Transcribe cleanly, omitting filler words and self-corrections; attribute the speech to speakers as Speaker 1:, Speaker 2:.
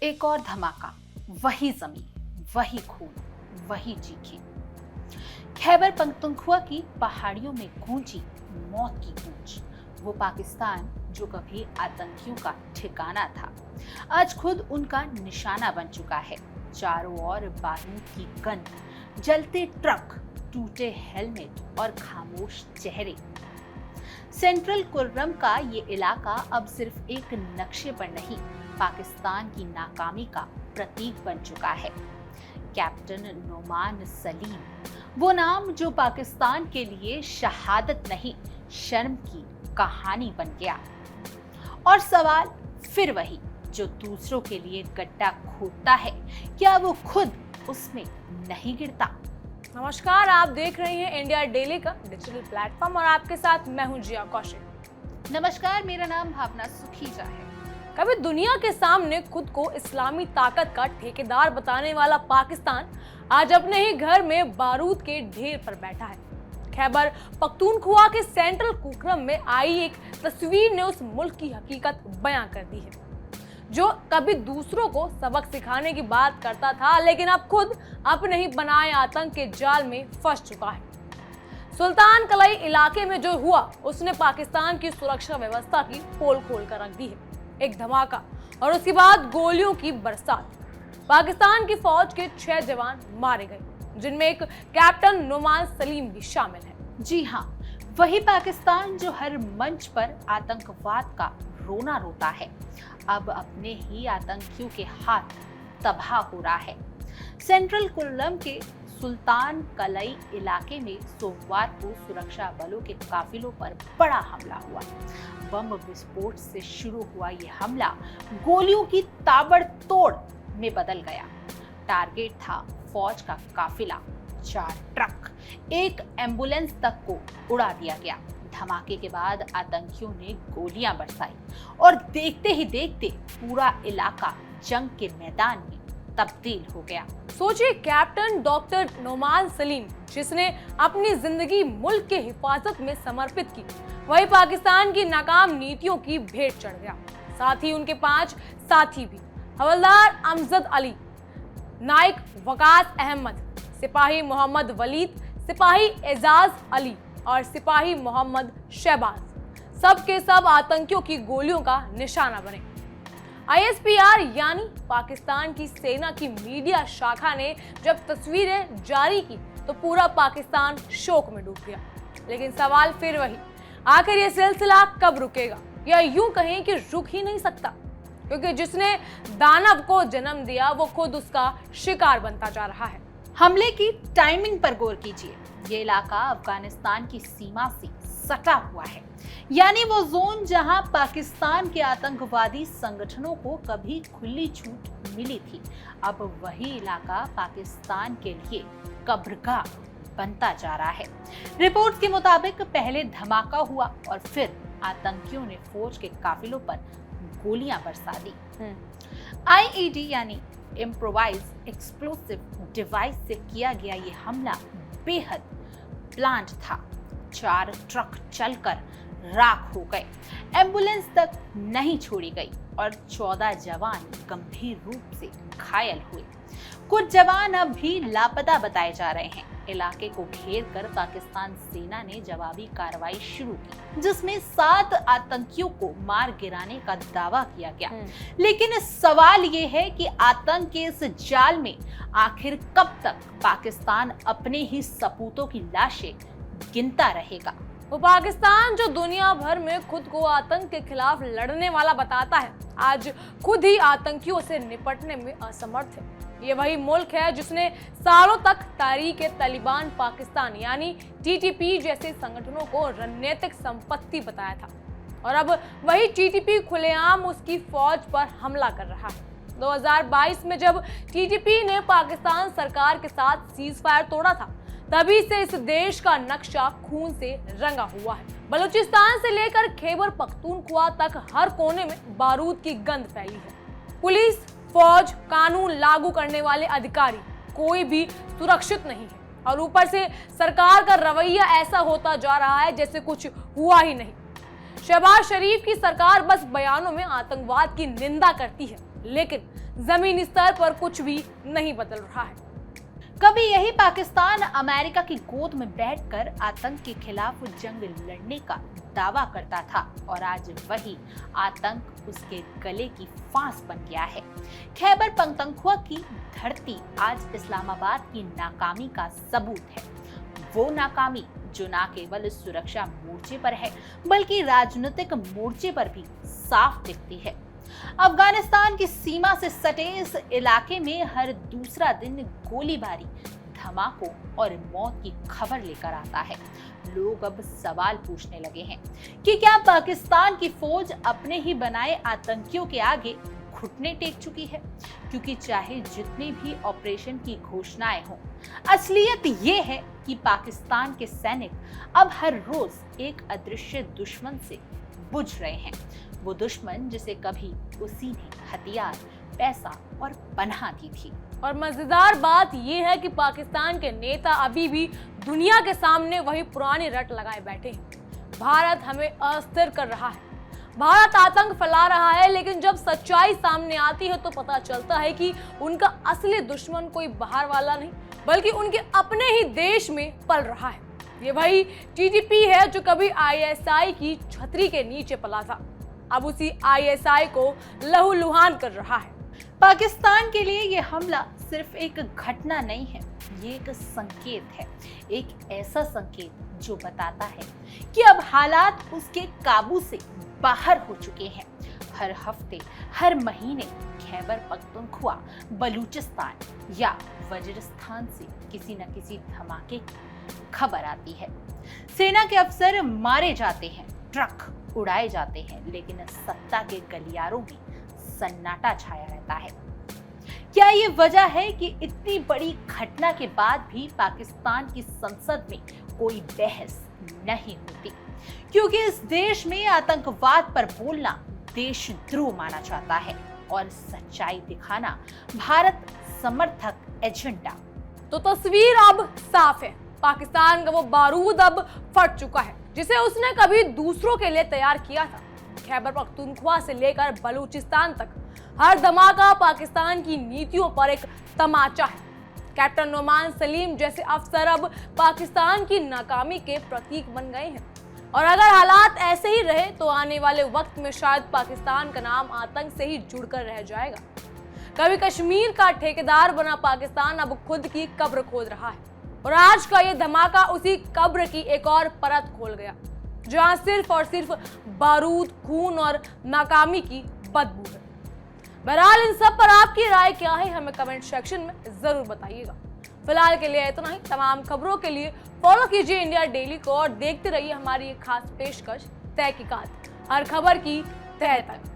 Speaker 1: एक और धमाका, वही जमीन, वही खून, वही चीखें। खैबर पख्तूनख्वा की पहाड़ियों में गूंजी मौत की गूंज। वो पाकिस्तान जो कभी आतंकियों का ठिकाना था, आज खुद उनका निशाना बन चुका है। चारों ओर बारूद की गंध, जलते ट्रक, टूटे हेलमेट और खामोश चेहरे। सेंट्रल कुर्रम का ये इलाका अब सिर्फ एक नक्शे पर नहीं, पाकिस्तान की नाकामी का प्रतीक बन चुका है। कैप्टन नोमान सलीम, वो नाम जो पाकिस्तान के लिए शहादत नहीं, शर्म की कहानी बन गया। और सवाल फिर वही, जो दूसरों के लिए गड्ढा खोदता है, क्या वो खुद उसमें नहीं गिरता?
Speaker 2: नमस्कार, आप देख रहे हैं इंडिया डेली का डिजिटल प्लेटफॉर्म और आपके साथ मैं हूं जिया कौशिक।
Speaker 1: नमस्कार, मेरा नाम भावना सुखीजा है।
Speaker 2: कभी दुनिया के सामने खुद को इस्लामी ताकत का ठेकेदार बताने वाला पाकिस्तान आज अपने ही घर में बारूद के ढेर पर बैठा है। खैबर पख्तूनख्वा के सेंट्रल कुर्रम में आई एक तस्वीर ने उस मुल्क की हकीकत बयां कर दी है, जो कभी दूसरों को सबक सिखाने की बात करता था, लेकिन अब खुद अपने ही बनाए आतंक के जाल में फंस चुका है। सुल्तान कलई इलाके में जो हुआ, उसने पाकिस्तान की सुरक्षा व्यवस्था की पोल खोल कर रख दी है। एक धमाका और उसके बाद गोलियों की बरसात। पाकिस्तान की फौज के 6 जवान मारे गए, जिनमें एक कैप्टन नोमान सलीम भी शामिल है।
Speaker 1: जी हाँ, वही पाकिस्तान जो हर मंच पर आतंकवाद का रोना रोता है, अब अपने ही आतंकियों के हाथ तबाह हो रहा है। सेंट्रल कुर्रम के सुल्तान कलई इलाके में सोमवार को सुरक्षा बलों के काफिलों पर बड़ा हमला हुआ। बम विस्फोट से शुरू हुआ ये हमला गोलियों की ताबड़तोड़ में बदल गया। टारगेट था फौज का काफिला, 4 ट्रक, एक एम्बुलेंस तक को उड़ा दिया गया। धमाके के बाद आतंकियों ने गोलियां बरसाई और देखते ही देखते पूरा इलाका जंग के मैदान में तब्दील हो गया।
Speaker 2: सोचिए, कैप्टन डॉक्टर नोमान सलीम, जिसने अपनी जिंदगी मुल्क के हिफाजत में समर्पित की, वही पाकिस्तान की नाकाम नीतियों की भेंट चढ़ गया। साथ ही उनके 5 साथी भी, हवलदार अमजद अली, नाइक वकास अहमद, सिपाही मोहम्मद वलीद, सिपाही एजाज अली और सिपाही मोहम्मद शहबाज, सब के सब आतंकियों की गोलियों का निशाना बने। ISPR यानी पाकिस्तान की सेना की मीडिया शाखा ने जब तस्वीरें जारी की तो पूरा पाकिस्तान शोक में डूब गया। लेकिन सवाल फिर वही, आखिर ये सिलसिला कब रुकेगा, या यूं कहें कि रुक ही नहीं सकता, क्योंकि जिसने दानव को जन्म दिया वो खुद उसका शिकार बनता जा रहा है।
Speaker 1: हमले की टाइमिंग पर गौर कीजिए। ये इलाका अफगानिस्तान की सीमा से सटा हुआ है, यानी वो जोन जहां पाकिस्तान के आतंकवादी संगठनों को कभी खुली छूट मिली थी, अब वही इलाका पाकिस्तान के लिए कब्रगाह बनता जा रहा है। रिपोर्ट्स के मुताबिक पहले धमाका हुआ और फिर आतंकियों ने फौज के काफिलों पर गोलियां बरसा दी। IED यानी इम्प्रोवाइज एक्सप्लोसिव डिवाइस से किया गया ये हमला बेहद प्लान्ड था। 4 ट्रक चलकर राख हो गए, एम्बुलेंस तक नहीं छोड़ी गई और 14 जवान गंभीर रूप से घायल हुए। कुछ जवान अब भी लापता बताए जा रहे हैं। इलाके को घेर कर पाकिस्तान सेना ने जवाबी कार्रवाई शुरू की, जिसमें 7 आतंकियों को मार गिराने का दावा किया गया। लेकिन सवाल ये है कि आतंक के इस जाल में आखिर कब तक पाकिस्तान अपने ही सपूतों की लाशें गिनता रहेगा?
Speaker 2: वो पाकिस्तान जो दुनिया भर में खुद को आतंक के खिलाफ लड़ने वाला बताता है, आज खुद ही आतंकियों से निपटने में असमर्थ है। ये वही मुल्क है जिसने सालों तक तारीक-ए-तालिबान पाकिस्तान यानी TTP जैसे संगठनों को रणनीतिक संपत्ति बताया था, और अब वही TTP खुलेआम उसकी फौज पर हमला कर रहा है। 2022 में जब TTP ने पाकिस्तान सरकार के साथ सीज फायर तोड़ा था, तभी से इस देश का नक्शा खून से रंगा हुआ है। बलूचिस्तान से लेकर खैबर पख्तूनख्वा तक हर कोने में बारूद की गंध फैली है। पुलिस, फौज, कानून लागू करने वाले अधिकारी, कोई भी सुरक्षित नहीं है, और ऊपर से सरकार का रवैया ऐसा होता जा रहा है जैसे कुछ हुआ ही नहीं। शहबाज शरीफ की सरकार बस बयानों में आतंकवाद की निंदा करती है, लेकिन जमीनी स्तर पर कुछ भी नहीं बदल रहा है।
Speaker 1: कभी यही पाकिस्तान अमेरिका की गोद में बैठकर आतंक के खिलाफ जंग लड़ने का दावा करता था और आज वही आतंक उसके गले की फांस बन गया है। खैबर पख्तूनख्वा की धरती आज इस्लामाबाद की नाकामी का सबूत है। वो नाकामी जो न केवल सुरक्षा मोर्चे पर है बल्कि राजनीतिक मोर्चे पर भी साफ दिखती है। अफगानिस्तान की सीमा से सटे इस इलाके में हर दूसरा दिन गोलीबारी, धमाकों और मौत की खबर लेकर आता है। लोग अब सवाल पूछने लगे हैं कि क्या पाकिस्तान की फौज अपने ही बनाए आतंकियों के आगे घुटने टेक चुकी है? क्योंकि चाहे जितने भी ऑपरेशन की घोषणाएं हों, असलियत ये है कि पाकिस्तान के सैनिक अब हर रोज एक अदृश्य दुश्मन से बुझ रहे हैं। वो दुश्मन जिसे कभी उसी ने हथियार, पैसा और पनाह दी थी।
Speaker 2: और मजेदार बात यह है कि पाकिस्तान के नेता अभी भी दुनिया के सामने वही पुरानी रट लगाए बैठे हैं। भारत हमें अस्थिर कर रहा है, भारत आतंक फैला रहा है, लेकिन जब सच्चाई सामने आती है तो पता चलता है कि उनका असली दुश्मन कोई बाहर वाला नहीं बल्कि उनके अपने ही देश में पल रहा है। ये वही टीटीपी है जो कभी आईएसआई की छतरी के नीचे पला था, अब उसी आईएसआई को लहूलुहान कर रहा है।
Speaker 1: पाकिस्तान के लिए ये हमला सिर्फ एक घटना नहीं है, ये एक संकेत है, एक ऐसा संकेत जो बताता है कि अब हालात उसके काबू से बाहर हो चुके हैं। हर हफ्ते, हर महीने खैबर पख्तूनख्वा, बलूचिस्तान या वजीरिस्तान से किसी न किसी धमाके की खबर आती है। सेना के अफसर मारे जाते हैं, ट्रक उड़ाए जाते हैं, लेकिन सत्ता के गलियारों में सन्नाटा छाया रहता है। क्या ये वजह है कि इतनी बड़ी घटना के बाद भी पाकिस्तान की संसद में कोई बहस नहीं होती? क्योंकि इस देश में आतंकवाद पर बोलना देशद्रोह माना जाता है और सच्चाई दिखाना भारत समर्थक एजेंडा।
Speaker 2: तो तस्वीर अब साफ है, पाकिस्तान का वो बारूद अब फट चुका है जिसे उसने कभी दूसरों के लिए तैयार किया था। खैबर पख्तूनख्वा से लेकर बलूचिस्तान तक हर धमाका पाकिस्तान की नीतियों पर एक तमाचा है। कैप्टन नोमान सलीम जैसे अफसर अब पाकिस्तान की नाकामी के प्रतीक बन गए हैं और अगर हालात ऐसे ही रहे तो आने वाले वक्त में शायद पाकिस्तान का नाम आतंक से ही जुड़कर रह जाएगा। कभी कश्मीर का ठेकेदार बना पाकिस्तान अब खुद की कब्र खोद रहा है और आज का ये धमाका उसी कब्र की एक और परत खोल गया जहां सिर्फ और सिर्फ बारूद, खून और नाकामी की बदबू है। बहरहाल इन सब पर आपकी राय क्या है हमें कमेंट सेक्शन में जरूर बताइएगा। फिलहाल के लिए इतना ही। तमाम खबरों के लिए फॉलो कीजिए इंडिया डेली को और देखते रहिए हमारी एक खास पेशकश तहकीकात, हर खबर की तह तक।